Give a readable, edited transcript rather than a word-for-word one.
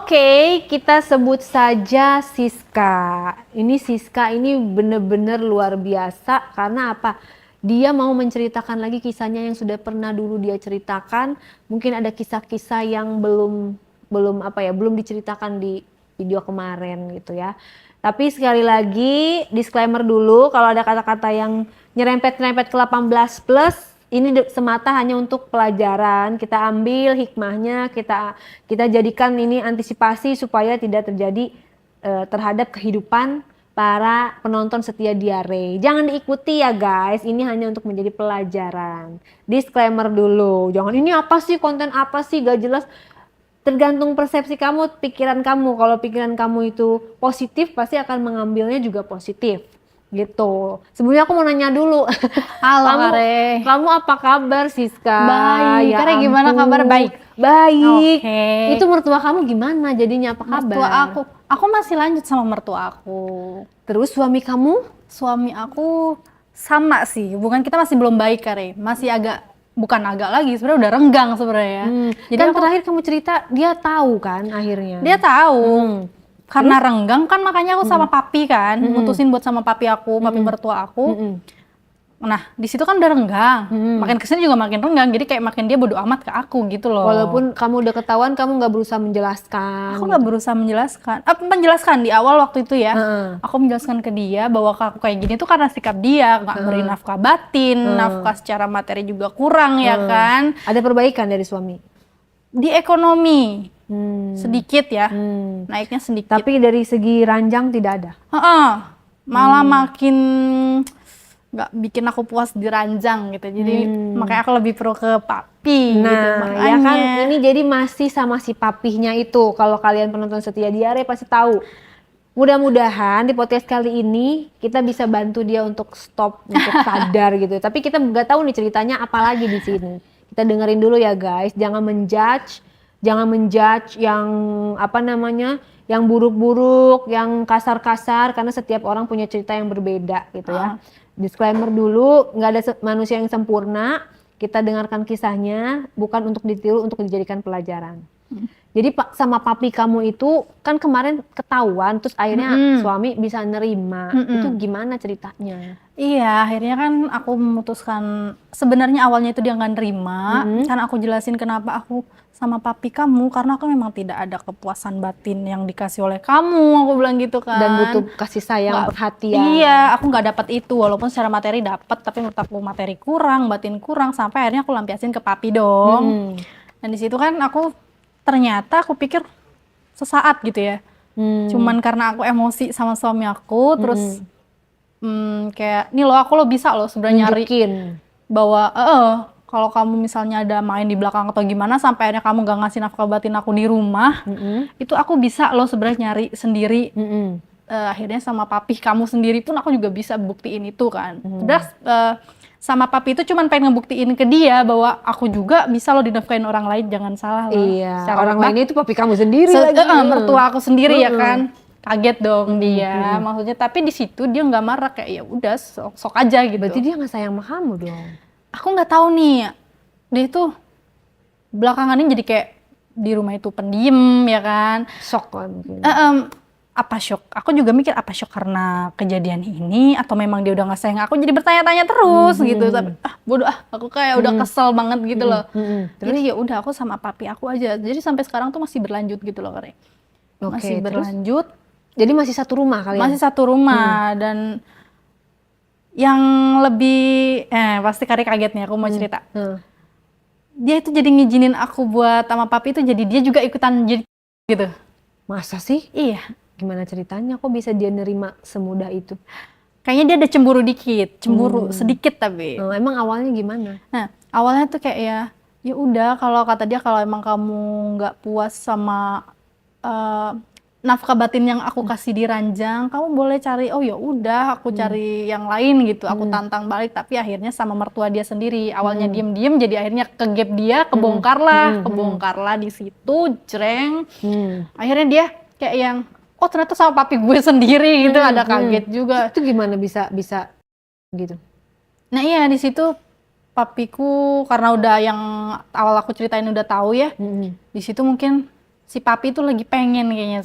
Oke, kita sebut saja Siska. Siska ini bener-bener luar biasa karena apa? Dia mau menceritakan lagi kisahnya yang sudah pernah dulu dia ceritakan. Mungkin ada kisah-kisah yang belum diceritakan di video kemarin gitu ya. Tapi sekali lagi disclaimer dulu, kalau ada kata-kata yang nyerempet-nyerempet ke 18 plus, ini semata hanya untuk pelajaran. Kita ambil hikmahnya, kita jadikan ini antisipasi supaya tidak terjadi terhadap kehidupan para penonton setia Diare. Jangan diikuti ya guys, ini hanya untuk menjadi pelajaran. Disclaimer dulu, jangan ini apa sih, konten apa sih, gak jelas. Tergantung persepsi kamu, pikiran kamu. Kalau pikiran kamu itu positif, pasti akan mengambilnya juga positif. Gitu. Sebelumnya aku mau nanya dulu. Halo Kare. Kamu apa kabar Siska? Baik. Ya Kare gimana ampun. kabar? Baik. Baik. Oke. Itu mertua kamu gimana jadinya, apa kabar? Mertua aku masih lanjut sama mertua aku. Terus suami kamu? Suami aku sama sih. Hubungan kita masih belum baik Kare. Masih bukan agak lagi, sebenarnya udah renggang sebenarnya. Jadi kan terakhir kamu cerita dia tahu kan akhirnya? Dia tahu. Karena renggang kan makanya aku sama papi kan, mutusin buat sama papi aku, papi mertua aku. Nah, di situ kan udah renggang. Makin kesini juga makin renggang, jadi kayak makin dia bodo amat ke aku gitu loh. Walaupun kamu udah ketahuan, kamu nggak berusaha menjelaskan. Aku nggak berusaha menjelaskan di awal waktu itu ya. Aku menjelaskan ke dia bahwa aku kayak gini tuh karena sikap dia, nggak beri nafkah batin, nafkah secara materi juga kurang ya kan. Ada perbaikan dari suami? Di ekonomi. Sedikit ya, naiknya sedikit. Tapi dari segi ranjang tidak ada? Malah makin nggak bikin aku puas di ranjang gitu. Jadi makanya aku lebih pro ke papi gitu. Makanya. Ya kan ini jadi masih sama si papihnya itu. Kalau kalian penonton setia Diare pasti tahu. Mudah-mudahan di podcast kali ini kita bisa bantu dia untuk stop, untuk sadar gitu. Tapi kita nggak tahu nih ceritanya apa lagi di sini. Kita dengerin dulu ya guys, jangan menjudge yang yang buruk-buruk, yang kasar-kasar, karena setiap orang punya cerita yang berbeda gitu ya. Disclaimer dulu, nggak ada manusia yang sempurna. Kita dengarkan kisahnya bukan untuk ditiru, untuk dijadikan pelajaran. Jadi sama papi kamu itu kan kemarin ketahuan, terus akhirnya suami bisa nerima. Itu gimana ceritanya? Iya, akhirnya kan aku memutuskan, sebenarnya awalnya itu dia nggak nerima, karena aku jelasin kenapa aku sama papi kamu, karena aku memang tidak ada kepuasan batin yang dikasih oleh kamu, aku bilang gitu kan. Dan butuh kasih sayang, perhatian. Iya, aku nggak dapat itu, walaupun secara materi dapat, tapi menurut aku materi kurang, batin kurang, sampai akhirnya aku lampiasin ke papi dong. Dan di situ kan ternyata aku pikir sesaat gitu ya, cuman karena aku emosi sama suami aku, terus kayak nih loh, aku bisa loh sebenarnya nyari bahwa kalau kamu misalnya ada main di belakang atau gimana sampai akhirnya kamu gak ngasih nafkah batin aku di rumah, itu aku bisa loh sebenarnya nyari sendiri. Akhirnya sama papi kamu sendiri pun aku juga bisa buktiin itu kan. Terus sama papi itu cuman pengen ngebuktiin ke dia bahwa aku juga bisa loh dinafkahin orang lain, jangan salah loh. Iya, orang lainnya itu papi kamu sendiri lagi. Mertua aku sendiri ya kan. Kaget dong dia, maksudnya. Tapi di situ dia nggak marah, kayak ya udah sok aja gitu. Berarti dia nggak sayang sama kamu dong? Aku nggak tahu nih, dia itu belakangan ini jadi kayak di rumah itu pendiam ya kan. Shock lah mungkin. Apa shock? Aku juga mikir apa shock karena kejadian ini atau memang dia udah nggak sayang aku, jadi bertanya-tanya terus gitu. Tapi bodoh aku kayak udah kesel banget gitu loh. Jadi ya udah aku sama papi aku aja. Jadi sampai sekarang tuh masih berlanjut gitu loh Kare. Masih berlanjut. Jadi masih satu rumah kalian? Masih satu rumah. Dan yang lebih pasti Kare kaget nih aku mau cerita. Dia itu jadi ngizinin aku buat sama papi itu, jadi dia juga ikutan jadi gitu. Masa sih? Iya. Gimana ceritanya? Kok bisa dia nerima semudah itu? Kayaknya dia ada cemburu dikit, sedikit tapi. Emang awalnya gimana? Nah, awalnya tuh kayak ya udah, kalau kata dia kalau emang kamu nggak puas sama nafkah batin yang aku kasih di ranjang, kamu boleh cari, oh ya udah aku cari yang lain gitu, aku tantang balik. Tapi akhirnya sama mertua dia sendiri, awalnya diem-diem, jadi akhirnya kegap dia, kebongkar lah di situ, jreng. Akhirnya dia kayak yang, oh ternyata sama papi gue sendiri gitu, ada kaget juga. Itu gimana bisa gitu? Nah iya, di situ papiku karena udah yang awal aku ceritain udah tahu ya, di situ mungkin si papi tuh lagi pengen kayaknya